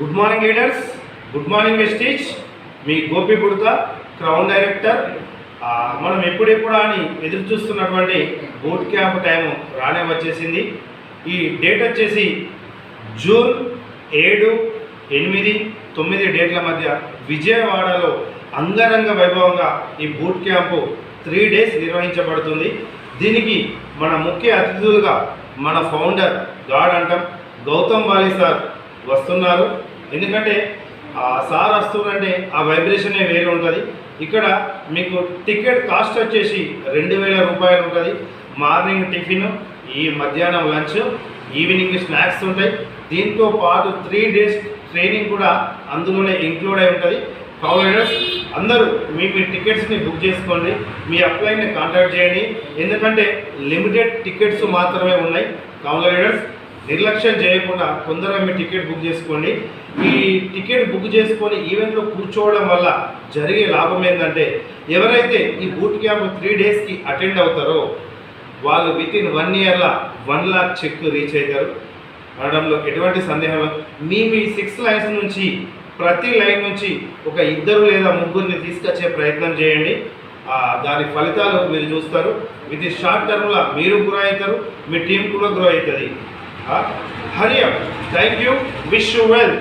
Good morning leaders, good morning Vestige. మీ Gopi Budata, crown director. మనం ఎప్పుడెప్పుడు అని ఎదురు చూస్తున్నటువంటి బూట్ క్యాంప్ టైం రానే వచ్చేసింది. ఈ డేట్ వచ్చేసి జూన్ 7, 8, 9 డేట్ల మధ్య విజయవాడలో అంగరంగ వైభవంగా ఈ బూట్ క్యాంపు 3 డేస్ నిర్వహించబడుతుంది. దీనికి మన ముఖ్య అతిథులుగా మన ఫౌండర్ గాడ్ అంటాం గౌతమ్ బాలి సార్ వస్తున్నారు. ఎందుకంటే సార్ వస్తుందంటే ఆ వైబ్రేషనే వేరే ఉంటుంది. ఇక్కడ మీకు టికెట్ కాస్ట్ వచ్చేసి 2000 రూపాయలు ఉంటుంది. మార్నింగ్ టిఫిన్, ఈ మధ్యాహ్నం లంచ్, ఈవినింగ్ స్నాక్స్ ఉంటాయి. దీంతో పాటు 3 డేస్ ట్రైనింగ్ కూడా అందులోనే ఇంక్లూడ్ అయి ఉంటుంది. ఫౌండర్స్ అందరూ మీ టికెట్స్ని బుక్ చేసుకోండి. మీ అప్లైని కాంటాక్ట్ చేయండి. ఎందుకంటే లిమిటెడ్ టికెట్స్ మాత్రమే ఉన్నాయి. లీడర్స్ నిర్లక్ష్యం చేయకుండా తొందరగా మీ టికెట్ బుక్ చేసుకోండి. ఈ టికెట్ బుక్ చేసుకొని ఈవెంట్లో కూర్చోవడం వల్ల జరిగే లాభం ఏంటంటే, ఎవరైతే ఈ బూట్ క్యాంప్ 3 డేస్కి అటెండ్ అవుతారో వాళ్ళు వితిన్ 1 ఇయర్లో 1 lakh చెక్ రీచ్ అవుతారు అనడంలో ఎటువంటి సందేహం. మీ 6 లైన్స్ నుంచి ప్రతి లైన్ నుంచి ఒక 2 లేదా 3 తీసుకొచ్చే ప్రయత్నం చేయండి. దాని ఫలితాలు మీరు చూస్తారు. విత్ షార్ట్ టర్మ్లో మీరు గ్రో అవుతారు, మీ టీం కూడా గ్రో అవుతుంది. Hari up. Thank you. Wish you well.